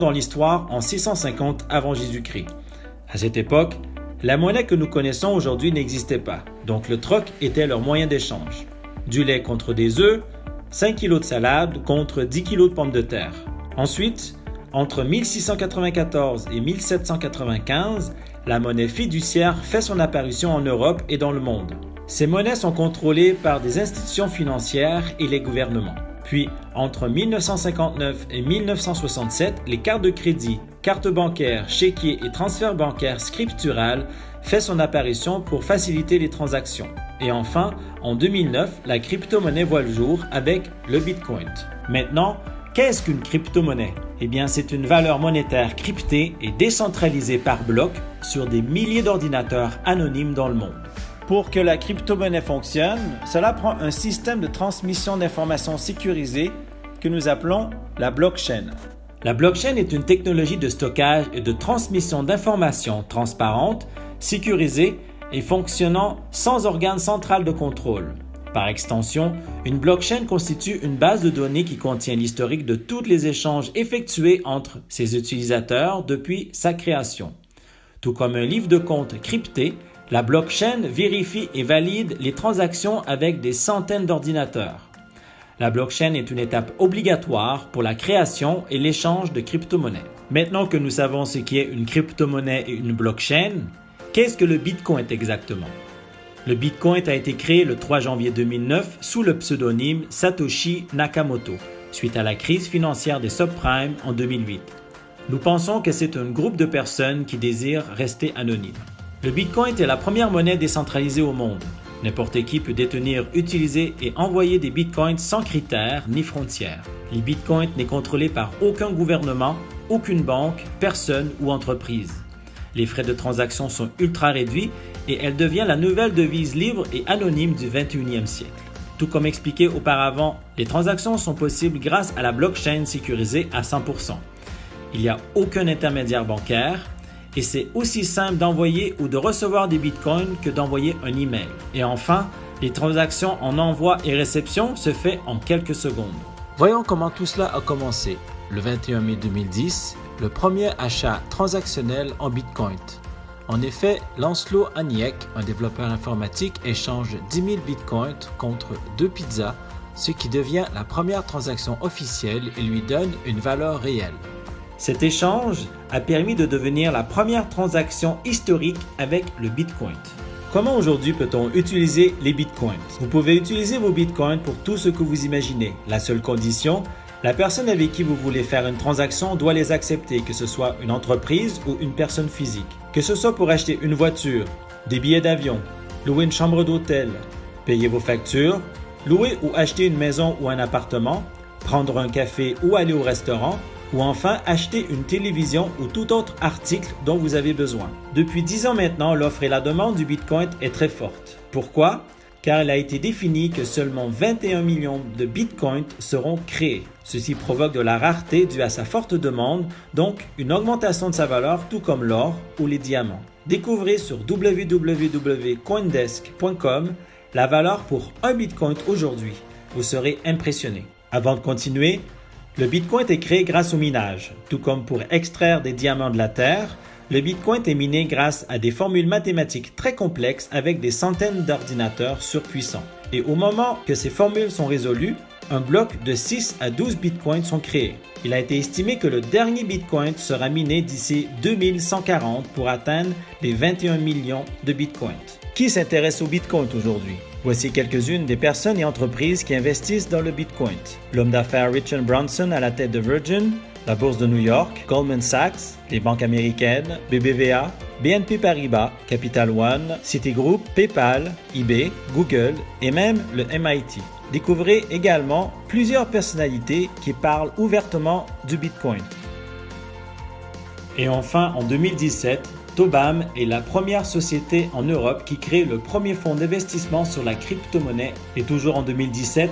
dans l'histoire en 650 avant Jésus-Christ. À cette époque, la monnaie que nous connaissons aujourd'hui n'existait pas, donc le troc était leur moyen d'échange. Du lait contre des œufs, 5 kg de salade contre 10 kg de pommes de terre. Ensuite, entre 1694 et 1795, la monnaie fiduciaire fait son apparition en Europe et dans le monde. Ces monnaies sont contrôlées par des institutions financières et les gouvernements. Puis, entre 1959 et 1967, les cartes de crédit, cartes bancaires, chéquiers et transferts bancaires scripturales fait son apparition pour faciliter les transactions. Et enfin, en 2009, la crypto-monnaie voit le jour avec le Bitcoin. Maintenant, qu'est-ce qu'une crypto-monnaie? Eh bien, c'est une valeur monétaire cryptée et décentralisée par bloc sur des milliers d'ordinateurs anonymes dans le monde. Pour que la crypto-monnaie fonctionne, cela prend un système de transmission d'informations sécurisé que nous appelons la blockchain. La blockchain est une technologie de stockage et de transmission d'informations transparente, sécurisée et fonctionnant sans organe central de contrôle. Par extension, une blockchain constitue une base de données qui contient l'historique de tous les échanges effectués entre ses utilisateurs depuis sa création. Tout comme un livre de compte crypté, la blockchain vérifie et valide les transactions avec des centaines d'ordinateurs. La blockchain est une étape obligatoire pour la création et l'échange de crypto-monnaies. Maintenant que nous savons ce qu'est une crypto-monnaie et une blockchain, qu'est-ce que le Bitcoin exactement? Le Bitcoin a été créé le 3 janvier 2009 sous le pseudonyme Satoshi Nakamoto, suite à la crise financière des subprimes en 2008. Nous pensons que c'est un groupe de personnes qui désirent rester anonymes. Le Bitcoin est la première monnaie décentralisée au monde. N'importe qui peut détenir, utiliser et envoyer des Bitcoins sans critères ni frontières. Les Bitcoins n'est contrôlé par aucun gouvernement, aucune banque, personne ou entreprise. Les frais de transaction sont ultra réduits et elle devient la nouvelle devise libre et anonyme du 21e siècle. Tout comme expliqué auparavant, les transactions sont possibles grâce à la blockchain sécurisée à 100%. Il n'y a aucun intermédiaire bancaire et c'est aussi simple d'envoyer ou de recevoir des bitcoins que d'envoyer un email. Et enfin, les transactions en envoi et réception se font en quelques secondes. Voyons comment tout cela a commencé. Le 21 mai 2010, le premier achat transactionnel en bitcoin. En effet, Lancelot Aniek, un développeur informatique, échange 10 000 bitcoins contre 2 pizzas, ce qui devient la première transaction officielle et lui donne une valeur réelle. Cet échange a permis de devenir la première transaction historique avec le Bitcoin. Comment aujourd'hui peut-on utiliser les Bitcoins? Vous pouvez utiliser vos Bitcoins pour tout ce que vous imaginez. La seule condition, la personne avec qui vous voulez faire une transaction doit les accepter, que ce soit une entreprise ou une personne physique. Que ce soit pour acheter une voiture, des billets d'avion, louer une chambre d'hôtel, payer vos factures, louer ou acheter une maison ou un appartement, prendre un café ou aller au restaurant, ou enfin acheter une télévision ou tout autre article dont vous avez besoin. Depuis 10 ans maintenant, l'offre et la demande du Bitcoin est très forte. Pourquoi? Car il a été défini que seulement 21 millions de Bitcoins seront créés. Ceci provoque de la rareté due à sa forte demande, donc une augmentation de sa valeur tout comme l'or ou les diamants. Découvrez sur www.coindesk.com la valeur pour un Bitcoin aujourd'hui. Vous serez impressionné. Avant de continuer, le Bitcoin est créé grâce au minage. Tout comme pour extraire des diamants de la terre, le Bitcoin est miné grâce à des formules mathématiques très complexes avec des centaines d'ordinateurs surpuissants. Et au moment que ces formules sont résolues, un bloc de 6 à 12 Bitcoins sont créés. Il a été estimé que le dernier Bitcoin sera miné d'ici 2140 pour atteindre les 21 millions de Bitcoins. Qui s'intéresse au Bitcoin aujourd'hui? Voici quelques-unes des personnes et entreprises qui investissent dans le Bitcoin. L'homme d'affaires Richard Branson à la tête de Virgin, la Bourse de New York, Goldman Sachs, les banques américaines, BBVA, BNP Paribas, Capital One, Citigroup, PayPal, eBay, Google et même le MIT. Découvrez également plusieurs personnalités qui parlent ouvertement du Bitcoin. Et enfin, en 2017, Tobam est la première société en Europe qui crée le premier fonds d'investissement sur la crypto-monnaie. Et toujours en 2017,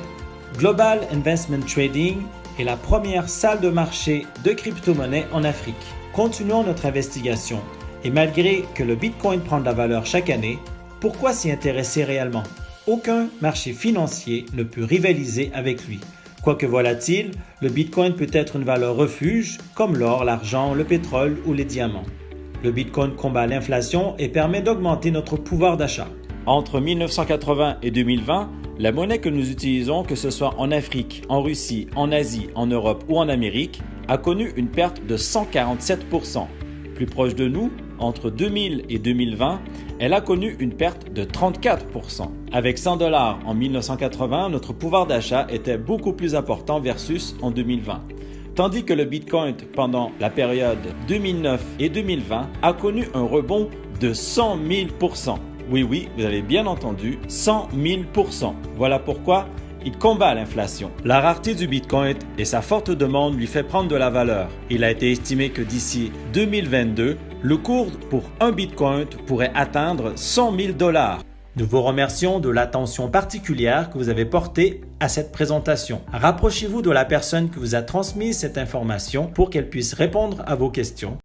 Global Investment Trading est la première salle de marché de crypto-monnaie en Afrique. Continuons notre investigation. Et malgré que le Bitcoin prend de la valeur chaque année, pourquoi s'y intéresser réellement? Aucun marché financier ne peut rivaliser avec lui. Quoique volatile, le Bitcoin peut être une valeur refuge comme l'or, l'argent, le pétrole ou les diamants. Le Bitcoin combat l'inflation et permet d'augmenter notre pouvoir d'achat. Entre 1980 et 2020, la monnaie que nous utilisons, que ce soit en Afrique, en Russie, en Asie, en Europe ou en Amérique, a connu une perte de 147%. Plus proche de nous, entre 2000 et 2020, elle a connu une perte de 34%. Avec 100 $ en 1980, notre pouvoir d'achat était beaucoup plus important versus en 2020. Tandis que le Bitcoin, pendant la période 2009 et 2020, a connu un rebond de 100 000%. Oui, vous avez bien entendu, 100 000%. Voilà pourquoi il combat l'inflation. La rareté du Bitcoin et sa forte demande lui fait prendre de la valeur. Il a été estimé que d'ici 2022, le cours pour un Bitcoin pourrait atteindre 100 000 $. Nous vous remercions de l'attention particulière que vous avez portée à cette présentation. Rapprochez-vous de la personne qui vous a transmis cette information pour qu'elle puisse répondre à vos questions.